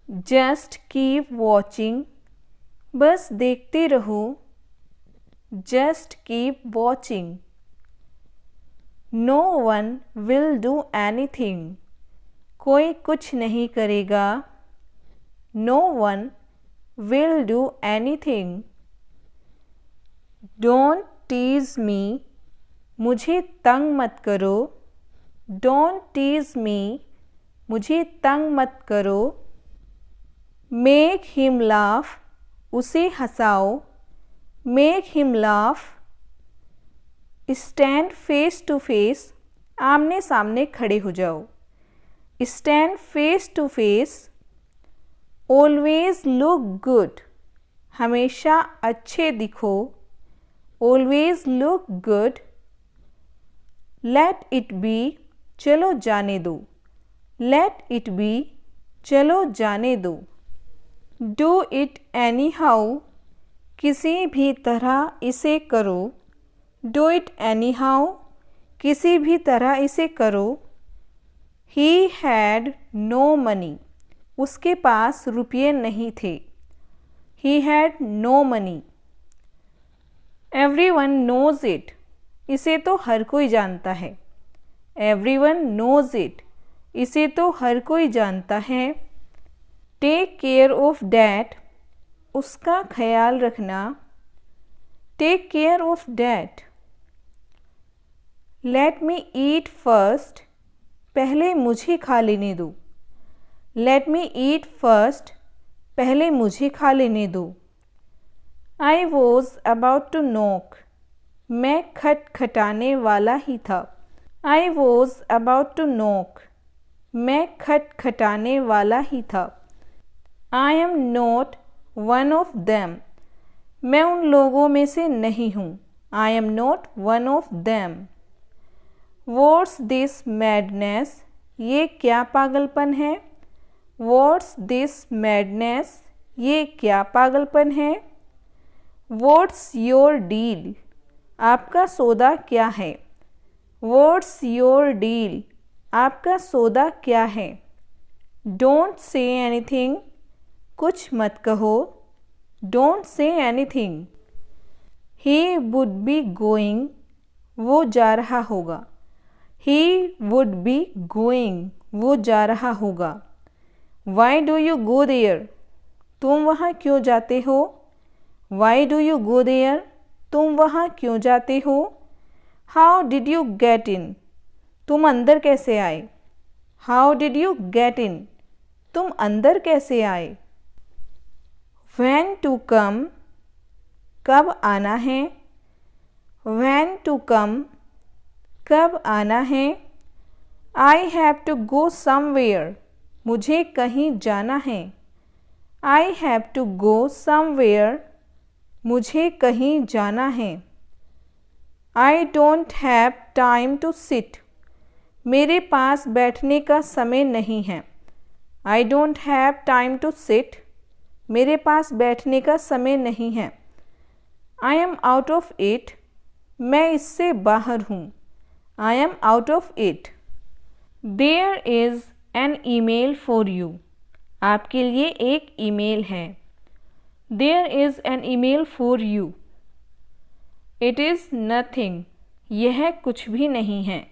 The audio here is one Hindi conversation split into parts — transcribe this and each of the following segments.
जस्ट कीप वॉचिंग, बस देखते रहो। Just keep watching. No one will do anything, कोई कुछ नहीं करेगा। No one will do anything. Don't tease me, मुझे तंग मत करो। डोंट टीज मी, मुझे तंग मत करो। मेक हिम लाफ, उसे हंसाओ। Make him laugh. Stand face to face, आमने सामने खड़े हो जाओ। Stand face to face. Always look good, हमेशा अच्छे दिखो। Always look good. Let it be, चलो जाने दो। लेट इट बी, चलो जाने दो। डू इट एनी हाउ, किसी भी तरह इसे करो। डू इट एनी हाउ, किसी भी तरह इसे करो। ही हैड नो मनी, उसके पास रुपये नहीं थे। He had no money. Everyone knows it, इसे तो हर कोई जानता है। एवरीवन नोज इट, इसे तो हर कोई जानता है। टेक केयर ऑफ डैट, उसका ख्याल रखना। Take care of that. Let me eat first, पहले मुझे खा लेने दो। लेट मी ईट फर्स्ट, पहले मुझे खा लेने दो। I was about to knock, मैं खटखटाने वाला ही था। I was about to knock, मैं खटखटाने वाला ही था। I am not one of them, मैं उन लोगों में से नहीं हूँ। I am not one of them. What's this madness, ये क्या पागलपन है। व्हाट्स दिस मैडनेस, ये क्या पागलपन है। व्हाट्स योर डील, आपका सौदा क्या है। व्हाट्स योर डील, आपका सौदा क्या है। डोंट से एनीथिंग, कुछ मत कहो। Don't say anything. He would be going, वो जा रहा होगा। ही वुड बी गोइंग, वो जा रहा होगा। Why do you go there, तुम वहाँ क्यों जाते हो। Why do you go there, तुम वहाँ क्यों जाते हो। How did you get in, तुम अंदर कैसे आए। How did you get in, तुम अंदर कैसे आए। व्हेन टू कम, कब आना है। व्हेन टू कम, कब आना है। I have to go somewhere, मुझे कहीं जाना है। I have to go somewhere, मुझे कहीं जाना है। I don't have time to sit, मेरे पास बैठने का समय नहीं है। I don't have time to sit, मेरे पास बैठने का समय नहीं है। I am out of it, मैं इससे बाहर हूँ। I am out of it. There is an email for you, आपके लिए एक ईमेल है। There is an email for you. It is nothing, यह कुछ भी नहीं है।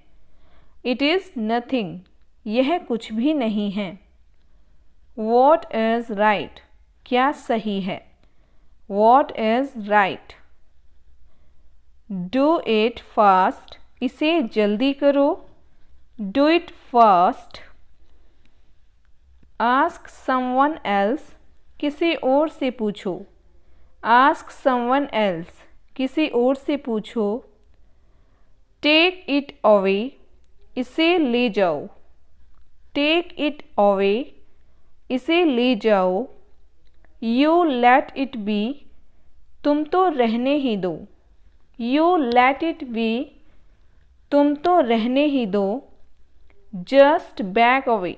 इट इज़ नथिंग, यह कुछ भी नहीं है। वॉट इज़ राइट, क्या सही है। What is right. Do it fast, इसे जल्दी करो। Do it fast. Ask someone else, किसी और से पूछो। आस्क समवन एल्स, किसी और से पूछो। टेक इट अवे, इसे ले जाओ। टेक इट अवे, इसे ले जाओ। यू लेट इट बी, तुम तो रहने ही दो। यू लेट इट बी, तुम तो रहने ही दो। जस्ट बैक अवे,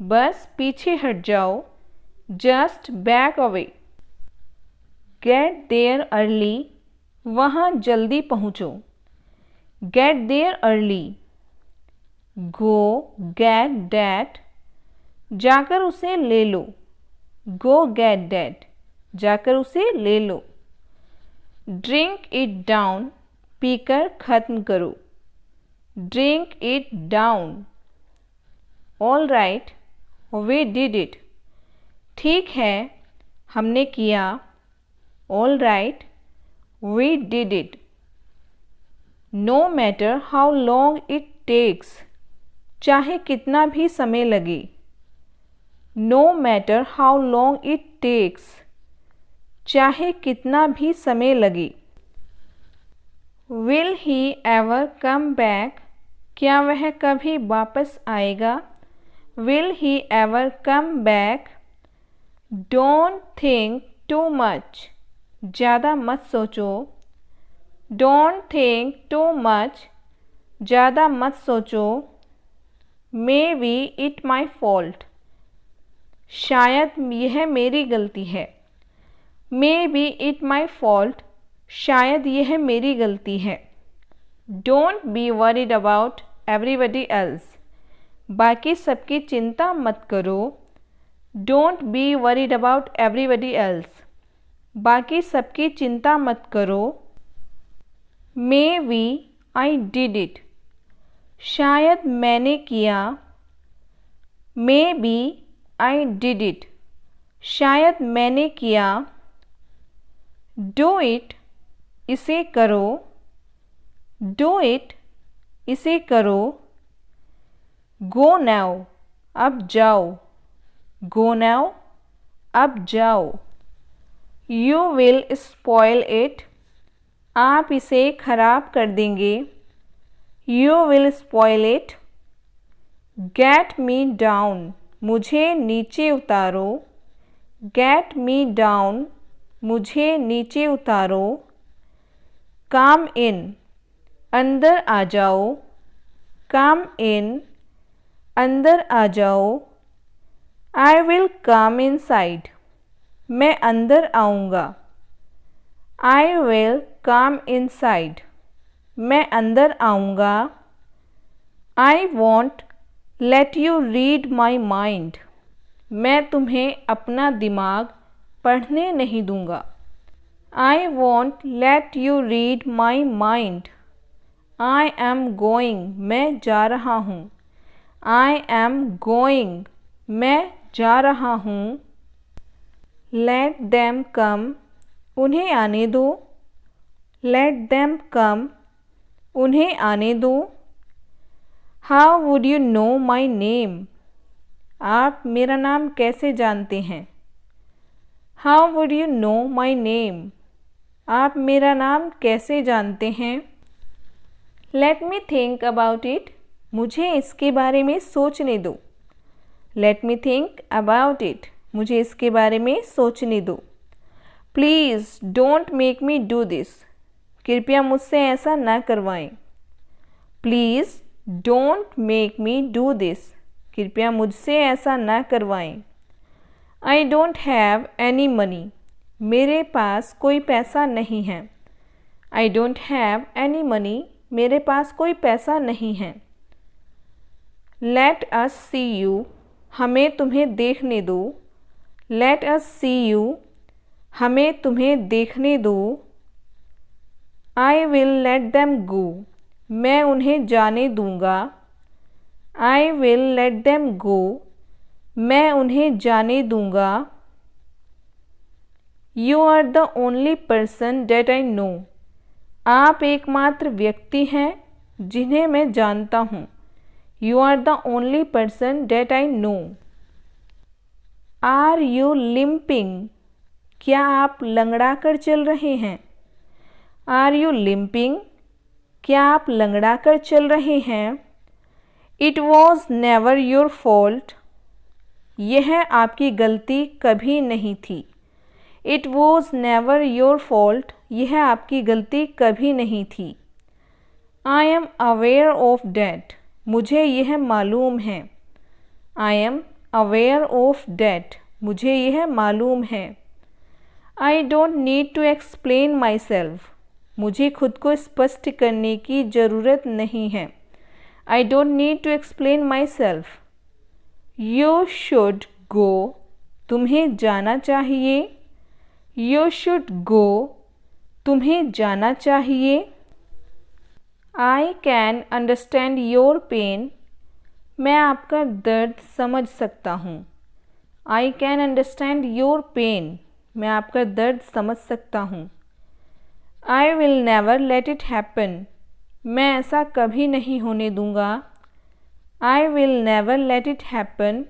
बस पीछे हट जाओ। Just back away. Get there early, वहाँ जल्दी पहुँचो। Get there early. Go get that, जाकर उसे ले लो। गो गेट दैट, जाकर उसे ले लो। ड्रिंक इट डाउन, पीकर ख़त्म करो। Drink it down. All right, we did it, ठीक है हमने किया। All right, we did it. No matter how long it takes, चाहे कितना भी समय लगे। No matter how long it takes, चाहे कितना भी समय लगे। Will he ever come back, क्या वह कभी वापस आएगा। Will he ever come back. Don't think too much, ज़्यादा मत सोचो। डोंट थिंक टू मच, ज़्यादा मत सोचो। Maybe it my fault, शायद यह मेरी गलती है। Maybe it my fault, शायद यह मेरी गलती है। Don't be worried about everybody else, बाकी सबकी चिंता मत करो। Don't be worried about everybody else, बाकी सबकी चिंता मत करो। Maybe I did it, शायद मैंने किया। Maybe I did it, शायद मैंने किया। डू इट, इसे करो। डू इट, इसे करो। गो नाउ, अब जाओ। गो नाउ, अब जाओ। यू विल स्पॉइल इट, आप इसे खराब कर देंगे। You will spoil it. Get me down, मुझे नीचे उतारो। गेट मी डाउन, मुझे नीचे उतारो। कम इन, अंदर आ जाओ। कम इन, अंदर आ जाओ। आई विल कम इनसाइड, मैं अंदर आऊँगा। आई विल कम इनसाइड, मैं अंदर आऊँगा। I won't let you read my mind, मैं तुम्हें अपना दिमाग पढ़ने नहीं दूँगा। I won't let you read my mind. I am going, मैं जा रहा हूँ। आई एम गोइंग, मैं जा रहा हूँ। लेट देम कम, उन्हें आने दो। लेट देम कम, उन्हें आने दो। How would you know my name, आप मेरा नाम कैसे जानते हैं। How would you know my name, आप मेरा नाम कैसे जानते हैं। Let me think about it, मुझे इसके बारे में सोचने दो। Let me think about it, मुझे इसके बारे में सोचने दो। Please don't make me do this, कृपया मुझसे ऐसा ना करवाएं। Please don't make me do this, कृपया मुझसे ऐसा ना करवाएं। आई डोंट हैव एनी मनी, मेरे पास कोई पैसा नहीं है। I don't have any money, मेरे पास कोई पैसा नहीं है। लेट अस सी यू, हमें तुम्हें देखने दो। लेट अस सी यू, हमें तुम्हें देखने दो। I will let them go, मैं उन्हें जाने दूँगा। I will let them go, मैं उन्हें जाने दूँगा। You are the only person that I know, आप एकमात्र व्यक्ति हैं जिन्हें मैं जानता हूँ। You are the only person that I know. Are you limping, क्या आप लंगड़ा कर चल रहे हैं। आर यू लिम्पिंग, क्या आप लंगड़ा कर चल रहे हैं। It was never your fault, यह आपकी गलती कभी नहीं थी। It was never your fault, यह आपकी गलती कभी नहीं थी। I am aware of that, मुझे यह मालूम है। I am aware of that, मुझे यह मालूम है। I don't need to explain myself, मुझे खुद को स्पष्ट करने की ज़रूरत नहीं है। I don't need to explain myself. You should गो, तुम्हें जाना चाहिए। You should go, तुम्हें जाना चाहिए। I can understand your pain, मैं आपका दर्द समझ सकता हूँ। I can understand your pain, मैं आपका दर्द समझ सकता हूँ। I will never let it happen, मैं ऐसा कभी नहीं होने दूँगा। I will never let it happen,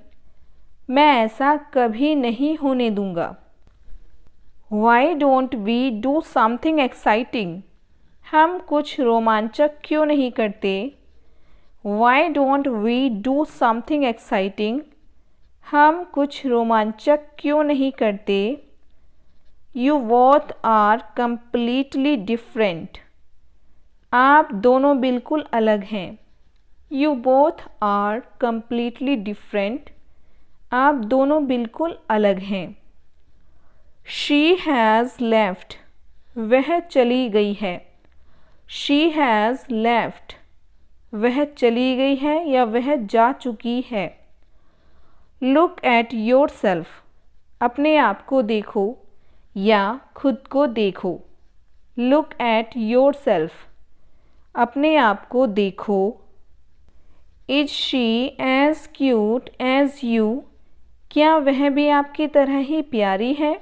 मैं ऐसा कभी नहीं होने दूँगा। Why don't we do something exciting, हम कुछ रोमांचक क्यों नहीं करते। Why don't we do something exciting, हम कुछ रोमांचक क्यों नहीं करते। You both are completely different, आप दोनों बिल्कुल अलग हैं। You both are completely different, आप दोनों बिल्कुल अलग हैं। She has left, वह चली गई है। She has left, वह चली गई है या वह जा चुकी है। Look at yourself, अपने आप को देखो या खुद को देखो। Look at yourself, अपने आप को देखो। Is she as cute as you, क्या वह भी आपकी तरह ही प्यारी है।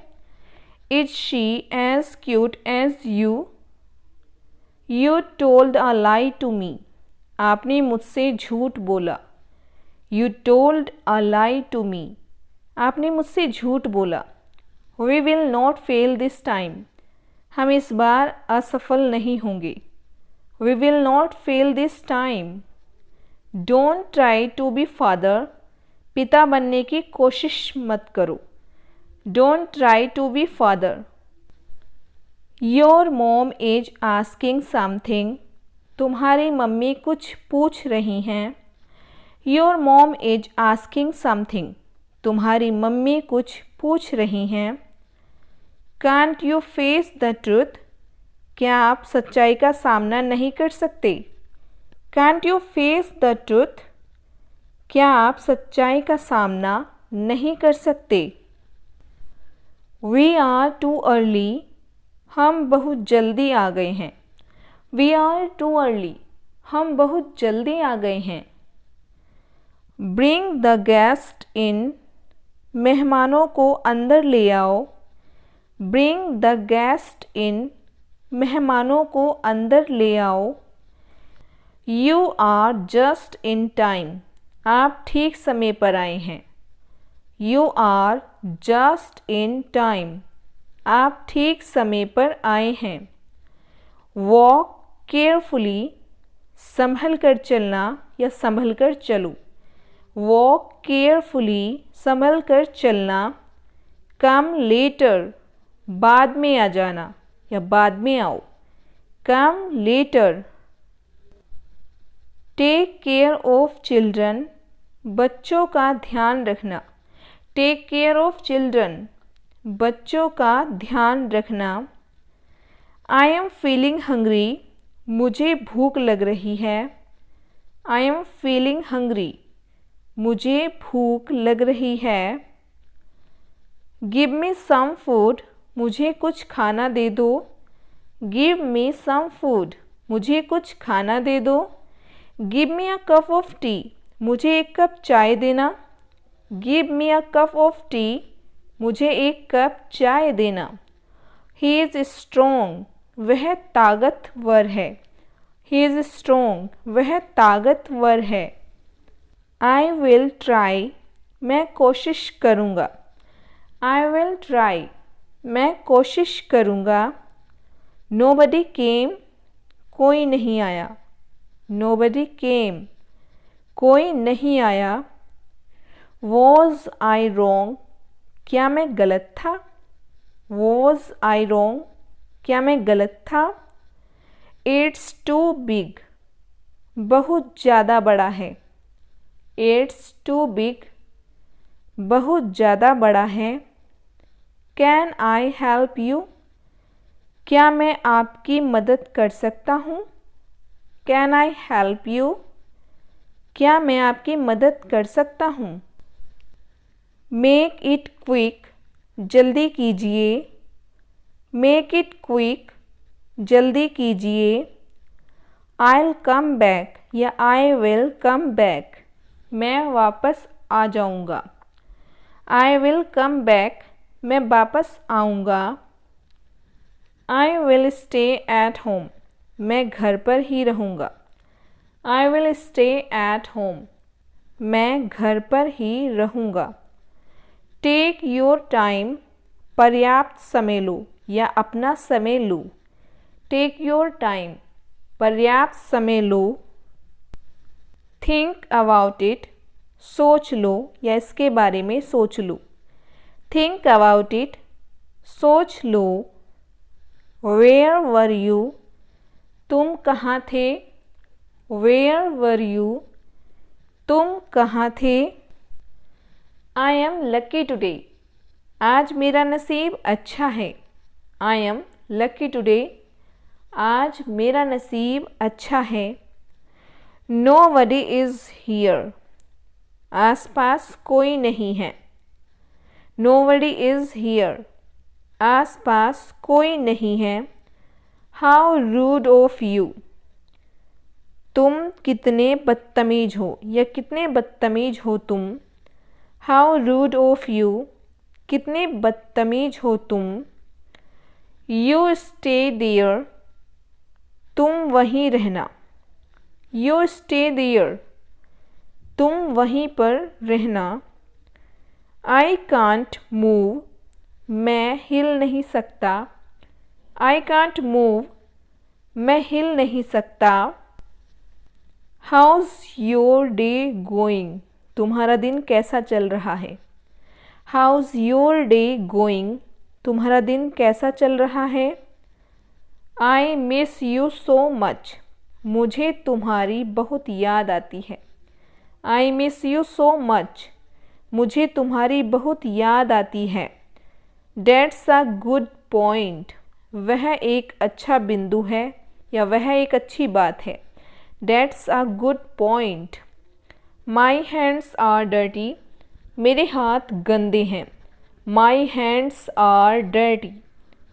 Is she as cute as you? You told a lie to me, आपने मुझसे झूठ बोला। You told a lie to me, आपने मुझसे झूठ बोला। We will not fail this time, हम इस बार असफल नहीं होंगे। We will not fail this time. Don't try to be father, पिता बनने की कोशिश मत करो। Don't try to be father. Your mom is asking something, तुम्हारी मम्मी कुछ पूछ रही हैं। Your mom is asking something, तुम्हारी मम्मी कुछ पूछ रही हैं। Can't you face the truth, क्या आप सच्चाई का सामना नहीं कर सकते। Can't you face the truth, क्या आप सच्चाई का सामना नहीं कर सकते। We are too early, हम बहुत जल्दी आ गए हैं। We are too early, हम बहुत जल्दी आ गए हैं। Bring the guest in, मेहमानों को अंदर ले आओ। Bring the guest in, मेहमानों को अंदर ले आओ। You are just in time, आप ठीक समय पर आए हैं। You are just in time, आप ठीक समय पर आए हैं। Walk carefully, संभल कर चलना या संभल कर चलो। Walk carefully, संभल कर चलना। Come later, बाद में आ जाना या बाद में आओ। Come later. Take care of children, बच्चों का ध्यान रखना। Take care of children, बच्चों का ध्यान रखना। I am feeling hungry, मुझे भूख लग रही है। I am feeling hungry, मुझे भूख लग रही है। Give me some food, मुझे कुछ खाना दे दो। Give me some food, मुझे कुछ खाना दे दो। Give me a cup of tea, मुझे एक कप चाय देना। Give me a cup of tea, मुझे एक कप चाय देना। He is strong, वह ताकतवर है। He is strong, वह ताकतवर है। I will try, मैं कोशिश करूँगा। I will try, मैं कोशिश करूँगा। Nobody came, कोई नहीं आया। Nobody came, कोई नहीं आया। Was I wrong, क्या मैं गलत था। Was I wrong, क्या मैं गलत था। It's too big, बहुत ज़्यादा बड़ा है। It's too big, बहुत ज़्यादा बड़ा है। Can I help you, क्या मैं आपकी मदद कर सकता हूँ। Can I help you, क्या मैं आपकी मदद कर सकता हूँ। मेक इट क्विक, जल्दी कीजिए। मेक इट क्विक, जल्दी कीजिए। I'll come back या I will come back, मैं वापस आ जाऊँगा। I will come back, मैं वापस आऊँगा। I will stay at home, मैं घर पर ही रहूँगा। I will stay at home, मैं घर पर ही रहूँगा। Take your time, पर्याप्त समय लो या अपना समय लो। Take your time, पर्याप्त समय लो। Think about it, सोच लो या इसके बारे में सोच लो। Think about it, सोच लो। Where were you, तुम कहाँ थे। Where were you, तुम कहाँ थे। I am lucky today, आज मेरा नसीब अच्छा है। I am lucky today, आज मेरा नसीब अच्छा है। Nobody is here, आसपास कोई नहीं है। Nobody is here, आसपास कोई नहीं है। How rude of you, तुम कितने बदतमीज हो या कितने बदतमीज हो तुम। How rude of you, कितने बदतमीज हो तुम। You stay there, तुम वहीं रहना। You stay there, तुम वहीं पर रहना। I can't move, मैं हिल नहीं सकता। I can't move, मैं हिल नहीं सकता। How's your day going, तुम्हारा दिन कैसा चल रहा है। How's your day going, तुम्हारा दिन कैसा चल रहा है। I miss you so much, मुझे तुम्हारी बहुत याद आती है। I miss you so much, मुझे तुम्हारी बहुत याद आती है। That's a good point, वह एक अच्छा बिंदु है या वह एक अच्छी बात है। That's a good point. My hands are dirty, मेरे हाथ गंदे हैं। My hands are dirty,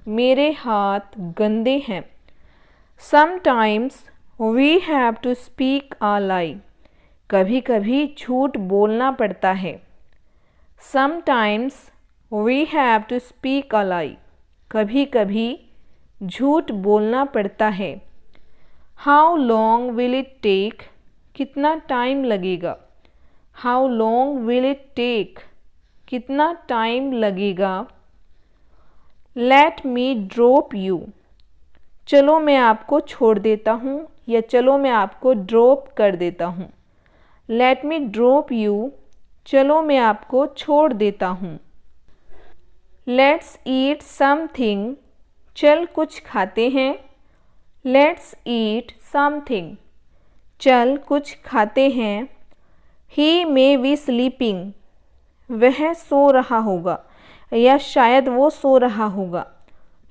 मेरे हाथ गंदे हैं। Sometimes we have to speak a lie, कभी कभी झूठ बोलना पड़ता है। Sometimes we have to speak a lie, कभी कभी झूठ बोलना पड़ता है। How long will it take, कितना टाइम लगेगा। How long will it take, कितना टाइम लगेगा। Let me drop you, चलो मैं आपको छोड़ देता हूँ या चलो मैं आपको ड्रॉप कर देता हूँ। Let me drop you, चलो मैं आपको छोड़ देता हूँ। Let's eat something, चल कुछ खाते हैं। Let's eat something, चल कुछ खाते हैं। He may be sleeping, वह सो रहा होगा या शायद वो सो रहा होगा।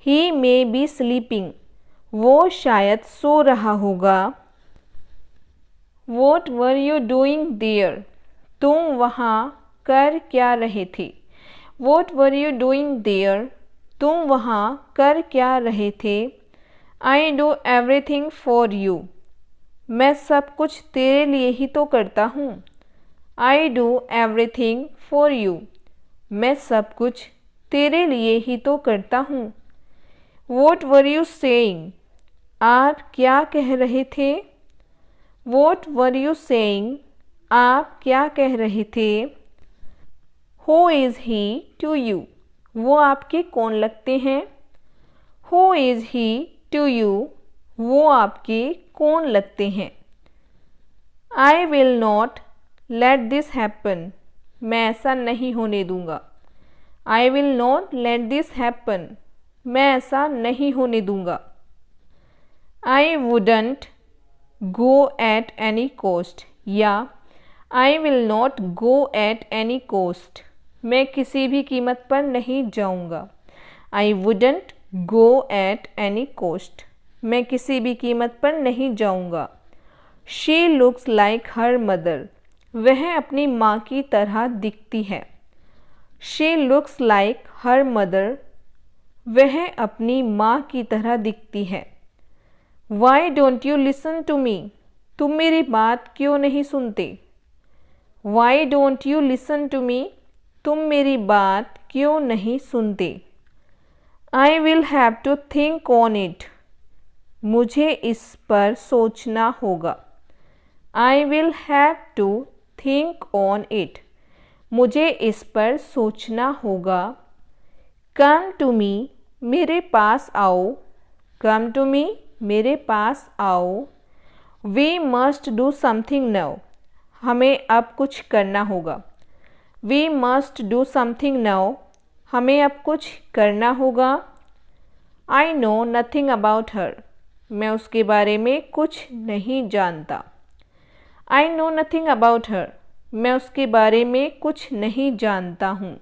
He may be sleeping, वो शायद सो रहा होगा। What were you doing there, तुम वहाँ कर क्या रहे थे। What were you doing there, तुम वहाँ कर क्या रहे थे। I do everything for you, मैं सब कुछ तेरे लिए ही तो करता हूँ। I do everything for you, मैं सब कुछ तेरे लिए ही तो करता हूँ। What were you saying, आप क्या कह रहे थे। What were you saying, आप क्या कह रहे थे। Who is he to you, वो आपके कौन लगते हैं। Who is he to you, वो आपके कौन लगते हैं। I will not let this happen, मैं ऐसा नहीं होने दूंगा। I will not let this happen, मैं ऐसा नहीं होने दूंगा। I wouldn't go at any cost, या I will not go at any cost, मैं किसी भी कीमत पर नहीं जाऊंगा। I wouldn't go at any cost, मैं किसी भी कीमत पर नहीं जाऊंगा। She looks like her mother, वह अपनी माँ की तरह दिखती है। She looks like her mother, वह अपनी माँ की तरह दिखती है। Why don't you listen to me, तुम मेरी बात क्यों नहीं सुनते। Why don't you listen to me, तुम मेरी बात क्यों नहीं सुनते। I will have to think on it, मुझे इस पर सोचना होगा। I will have to think on it, मुझे इस पर सोचना होगा। कम टू मी, मेरे पास आओ। कम टू मी, मेरे पास आओ। We must do something now, हमें अब कुछ करना होगा। We must do something now, हमें अब कुछ करना होगा। I know nothing about her, मैं उसके बारे में कुछ नहीं जानता। I know nothing about her, मैं उसके बारे में कुछ नहीं जानता हूँ।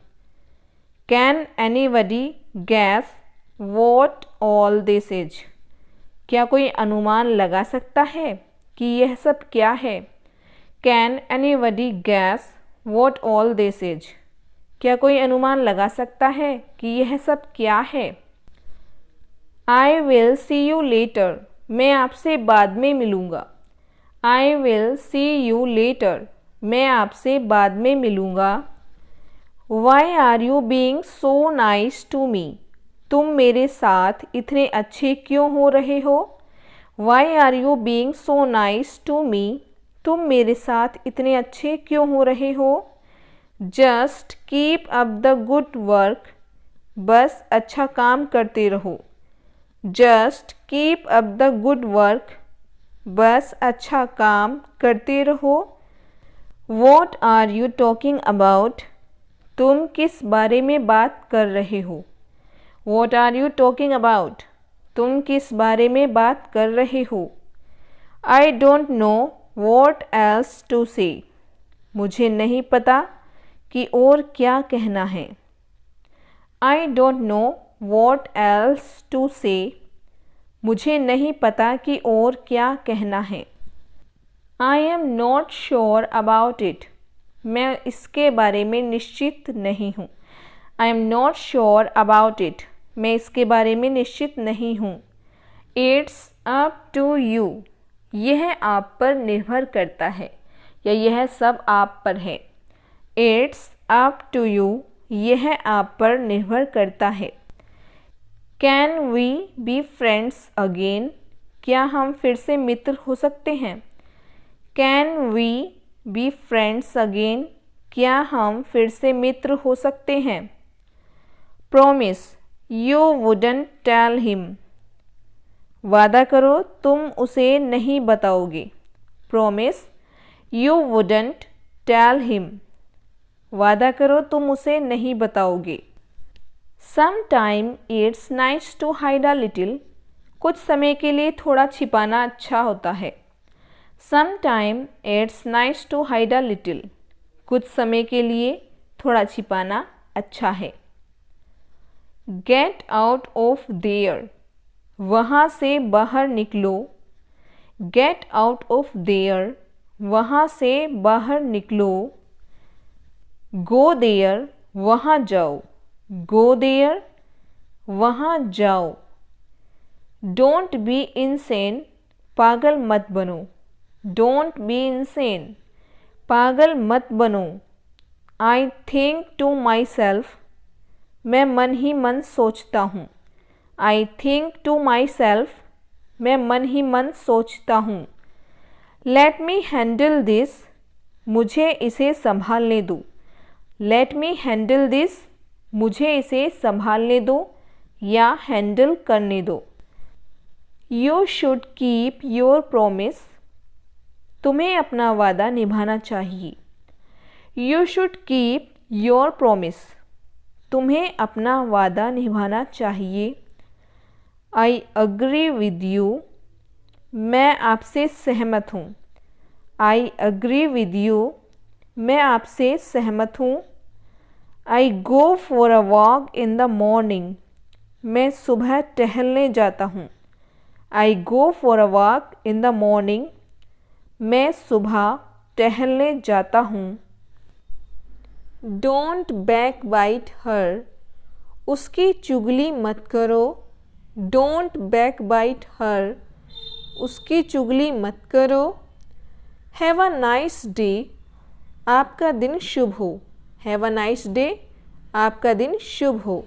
Can anybody guess what all this is, क्या कोई अनुमान लगा सकता है कि यह सब क्या है। Can anybody guess what all this is, क्या कोई अनुमान लगा सकता है कि यह सब क्या है। I will see you later, मैं आपसे बाद में मिलूँगा। I will see you later, मैं आपसे बाद में मिलूँगा। Why are you being so nice to me, तुम मेरे साथ इतने अच्छे क्यों हो रहे हो। Why are you being so nice to me, तुम मेरे साथ इतने अच्छे क्यों हो रहे हो। Just keep up the good work, बस अच्छा काम करते रहो। Just keep up the good work, बस अच्छा काम करते रहो। What are you talking about, तुम किस बारे में बात कर रहे हो। What are you talking about, तुम किस बारे में बात कर रहे हो। I don't know what else to say, मुझे नहीं पता कि और क्या कहना है। I don't know what else to say, मुझे नहीं पता कि और क्या कहना है। I am not sure about it, मैं इसके बारे में निश्चित नहीं हूँ। I am not sure about it, मैं इसके बारे में निश्चित नहीं हूँ। इट्स अप टू यू, यह आप पर निर्भर करता है या यह सब आप पर है। इट्स अप टू यू, यह आप पर निर्भर करता है। Can we be friends again, क्या हम फिर से मित्र हो सकते हैं। Can we be friends again, क्या हम फिर से मित्र हो सकते हैं। Promise you wouldn't tell him, वादा करो तुम उसे नहीं बताओगे। Promise you wouldn't tell him, वादा करो तुम उसे नहीं बताओगे। Some time it's nice to hide a little, कुछ समय के लिए थोड़ा छिपाना अच्छा होता है। सम time it's nice to hide a little, कुछ समय के लिए थोड़ा छिपाना अच्छा है। गेट आउट ऑफ देयर, वहाँ से बाहर निकलो। गेट आउट ऑफ देयर, वहाँ से बाहर निकलो। गो देयर, वहाँ जाओ। गो देयर, वहाँ जाओ। डोंट बी इनसेन, पागल मत बनो। डोंट बी इनसेन, पागल मत बनो। I think to myself, मैं मन ही मन सोचता हूँ। I think to myself, मैं मन ही मन सोचता हूँ। लेट मी हैंडल दिस, मुझे इसे संभालने दो। लेट मी हैंडल दिस, मुझे इसे संभालने दो या हैंडल करने दो। You should keep your promise, तुम्हें अपना वादा निभाना चाहिए। You should keep your promise, तुम्हें अपना वादा निभाना चाहिए। आई अग्री विद यू, मैं आपसे सहमत हूँ। आई अग्री विद यू, मैं आपसे सहमत हूँ। I go for a walk in the morning, मैं सुबह टहलने जाता हूँ। I go for a walk in the morning, मैं सुबह टहलने जाता हूँ। डोंट बैक बाइट हर, उसकी चुगली मत करो। डोंट बैक बाइट हर, उसकी चुगली मत करो। हैव अ नाइस डे, आपका दिन शुभ हो। हैव अ नाइस डे, आपका दिन शुभ हो।